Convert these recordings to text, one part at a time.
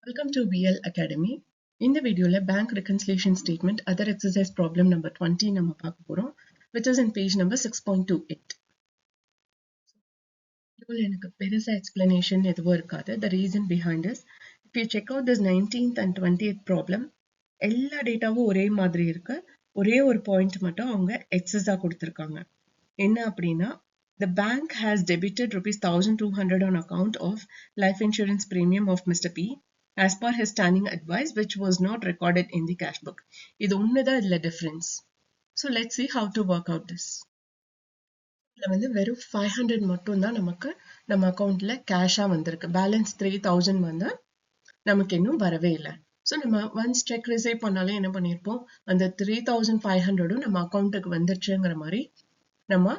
Welcome to BL Academy. இந்த வீடியோல bank reconciliation statement other exercise problem number 20 நம்ம பார்க்க போறோம், which is in page number 6.28. இதுல எனக்கு பெருசா explanation எதுவும் இருக்காது. The reason behind is, if you check out this 19th and 20th problem, எல்லா டேட்டாவும் ஒரே மாதிரி இருக்கு. ஒரே ஒரு பாயிண்ட் மட்டும் அவங்க எக்ஸஸா கொடுத்திருக்காங்க. என்ன அப்படின்னா, the bank has debited rupees 1200 on account of life insurance premium of Mr. P as per his standing advice, which was not recorded in the cash book. இது ஒண்ணுதான் இதுல difference. So let's see how to work out this. இதுல வந்து வெறும் 500 மட்டும் தான் நமக்கு நம்ம அக்கவுண்ட்ல கேஷா வந்திருக்கு. பேலன்ஸ் 3000 வந்து நமக்கு இன்னும் வரவே இல்லை. ஸோ நம்ம ஒன்ஸ் செக் ரிசீவ் பண்ணாலே என்ன பண்ணியிருப்போம், அந்த 3500 நம்ம அக்கௌண்ட்டுக்கு வந்துருச்சுங்கிற மாதிரி நம்ம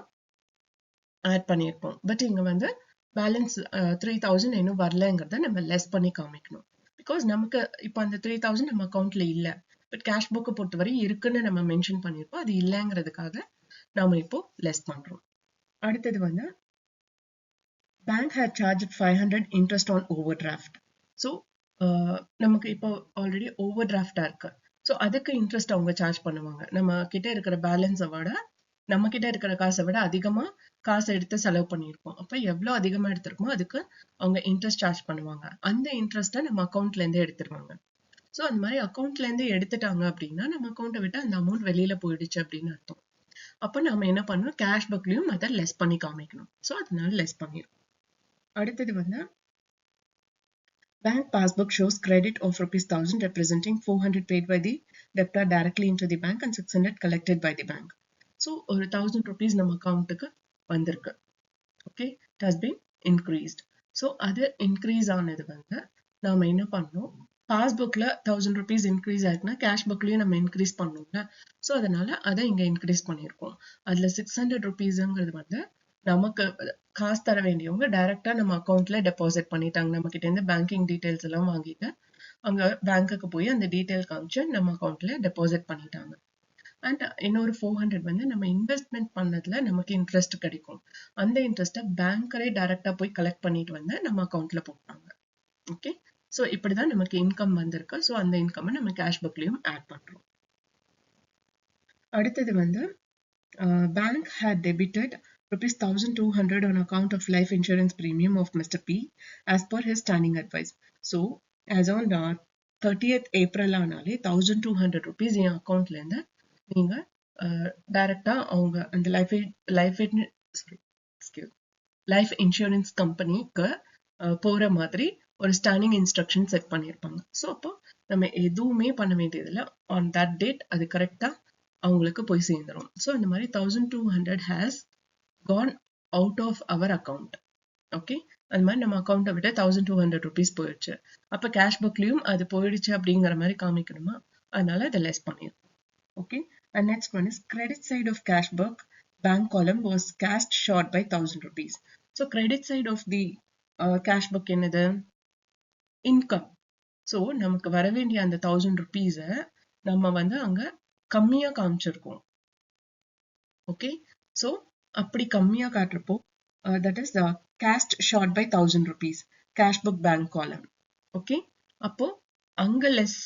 ஆட் பண்ணியிருப்போம். பட் இங்க வந்து பேலன்ஸ் 3000 இன்னும் வரலங்கிறத நம்ம லெஸ் பண்ணி காமிக்கணும். பிகாஸ் நமக்கு இப்போ அந்த 3000 நம்ம அக்கௌண்ட்ல இல்லை, பட் கேஷ் புக்கை பொறுத்தவரை இருக்குன்னு நம்ம மென்ஷன் பண்ணியிருப்போம். அது இல்லைங்கிறதுக்காக நாம இப்போ லெஸ் பண்றோம். அடுத்தது வந்து bank had charge 500 interest on overdraft. So நமக்கு இப்போ ஆல்ரெடி ஓவர் டிராஃப்டா இருக்கு. ஸோ அதுக்கு இன்ட்ரெஸ்ட் அவங்க சார்ஜ் பண்ணுவாங்க. நம்ம கிட்ட இருக்கிற பேலன்ஸை விட, நம்ம கிட்ட இருக்கிற காசை விட அதிகமா காசை எடுத்து செலவு பண்ணியிருப்போம். அப்ப எவ்வளவு அதிகமா எடுத்திருக்கோமோ அதுக்கு அவங்க இன்ட்ரெஸ்ட் சார்ஜ் பண்ணுவாங்க. அந்த இன்ட்ரெஸ்ட்டை நம்ம அக்கௌண்ட்ல இருந்து எடுத்துருவாங்க. ஸோ அந்த மாதிரி அக்கௌண்ட்ல இருந்து எடுத்துட்டாங்க அப்படின்னா நம்ம அக்கௌண்ட்டை விட்டு அந்த அமௌண்ட் வெளியில போயிடுச்சு அப்படின்னு அர்த்தம். அப்ப நம்ம என்ன பண்ணணும், கேஷ் புக்லயும் அதை லெஸ் பண்ணி காமிக்கணும். ஸோ அதனால லெஸ் பண்ணிடும். அடுத்தது வந்து bank passbook shows credit of rupees 1000 representing 400 paid by the debtor directly into the bank and 600 collected by the bank. So ஒரு 1000 rupees நம்ம அக்கௌண்ட்டுக்கு வந்திருக்கு. Okay, it has been increased. So அது இன்க்ரீஸ் ஆனது வந்து நாம என்ன பண்ணோம், பாஸ்புக்ல 1000 rupees இன்க்ரீஸ் ஆயிருக்குன்னா கேஷ் புக்லயும் நம்ம இன்க்ரீஸ் பண்ணோம்ல. ஸோ அதனால அதை இங்க இன்க்ரீஸ் பண்ணியிருக்கோம். அதுல 600 rupeesங்கிறது வந்து நமக்கு காசு தர வேண்டியவங்க டைரக்டா நம்ம அக்கௌண்ட்ல டெபாசிட் பண்ணிட்டாங்க. நம்ம கிட்ட இருந்து பேங்கிங் டீடைல்ஸ் எல்லாம் வாங்கிட்டு அங்க பேங்க்குக்கு போய் அந்த டீடைல் காமிச்சு நம்ம அக்கௌண்ட்ல டெபாசிட் பண்ணிட்டாங்க. அண்ட் இன்னொரு 400 வந்து நம்ம இன்வெஸ்ட்மெண்ட் பண்ணதுல நமக்கு இன்ட்ரெஸ்ட் கிடைக்கும். அந்த இன்ட்ரெஸ்ட்டை பேங்கரே டைரக்டா போய் கலெக்ட் பண்ணிட்டு வந்து நம்ம அக்கௌண்ட்ல போட்டாங்க. ஓகே, ஸோ இப்படிதான் நமக்கு இன்கம் வந்திருக்கு. ஸோ அந்த இன்கம் நம்ம கேஷ் புக்லயும் ஆட் பண்றோம். அடுத்தது வந்து bank had debited rupees 1200 on account of life insurance premium of Mr. P as per his standing advice. So as on 30th April ஆனாலே 1200 rupees என் அக்கௌண்ட்ல இருந்து நீங்க டைரக்டா அவங்க அந்த லைஃப் இன்சூரன்ஸ் கம்பெனிக்கு போற மாதிரி ஒரு ஸ்டாண்டிங் இன்ஸ்ட்ரக்ஷன் செட் பண்ணியிருப்பாங்க. ஸோ அப்போ நம்ம எதுவுமே பண்ண வேண்டியதில்லை. ஆன் தட் டேட் அது கரெக்டா அவங்களுக்கு போய் சேர்ந்துடும். ஸோ இந்த மாதிரி 1200 has gone out of our account. Okay, அந்த மாதிரி நம்ம அக்கௌண்ட்டை விட 1200 rupees போயிடுச்சு. அப்ப கேஷ் புக்லயும் அது போயிடுச்சு அப்படிங்கிற மாதிரி காமிக்கணுமா, அதனால அதை லெஸ் பண்ணிருக்கோம். Okay, and next one is credit side of cash book bank column was cast short by 1000 rupees. So credit side of the cash book என்னது, இன்கம். ஸோ நமக்கு வர வேண்டிய அந்த 1000 rupees நம்ம வந்து அங்க கம்மியா காமிச்சிருக்கோம். ஓகே, ஸோ அப்படி கம்மியா காட்டுறப்போ that is cost short by 1000 rupees cash book bank column. Okay, அப்போ அங்க லெஸ்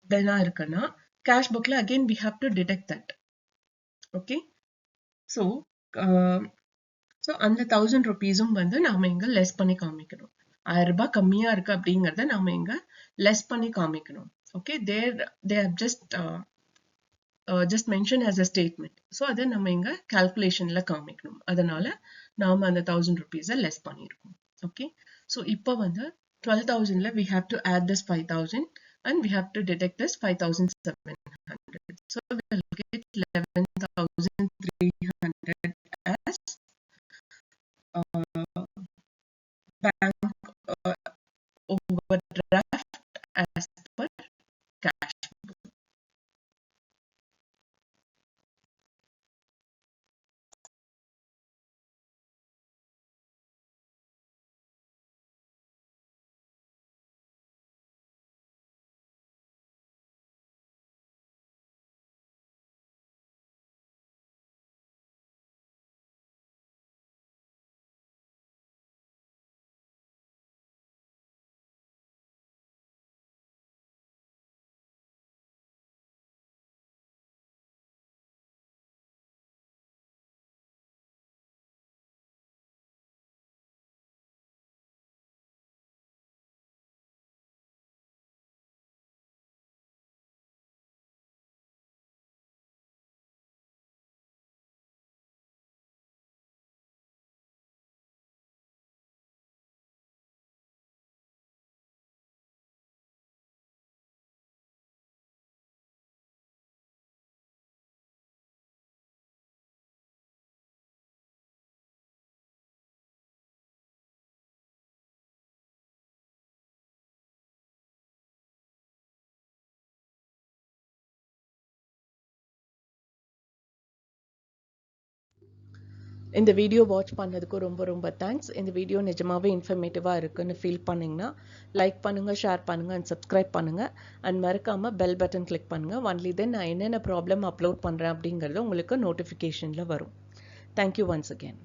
தெனா இருக்குன்னா கேஷ் புக்ல again we have to detect that. Okay, so அந்த 1000 rupeesம் வந்து நாம இங்க லெஸ் பண்ணி காமிக்கணும். 1000 ரூபாய் கம்மியா இருக்கு அப்படிங்கறத நாம இங்க லெஸ் பண்ணி காமிக்கணும். Okay, they have just mention as a statement. So அதை நம்ம இங்க கால்குலேஷன்ல காமிக்கணும். அதனால நாம அந்த 1000 rupees லெஸ் பண்ணிருக்கோம். ஓகே, ஸோ இப்போ வந்து 12,000ல we have to add this 5,000 and we have to deduct this 5,700. So we will get 11,300 as bank overdraft as per cash. இந்த வீடியோ வாட்ச் பண்ணதுக்கு ரொம்ப தேங்க்ஸ். இந்த வீடியோ நிஜமாவே இன்ஃபர்மேட்டிவாக இருக்குன்னு ஃபீல் பண்ணிங்கன்னா லைக் பண்ணுங்கள், ஷேர் பண்ணுங்கள் அண்ட் சப்ஸ்கிரைப் பண்ணுங்கள். அண்ட் மறக்காமல் பெல் பட்டன் கிளிக் பண்ணுங்கள். ஒன்லி தென் நான் என்னென்ன ப்ராப்ளம் அப்லோட் பண்ணுறேன் அப்படிங்கிறது உங்களுக்கு நோட்டிஃபிகேஷனில் வரும். Thank you once again.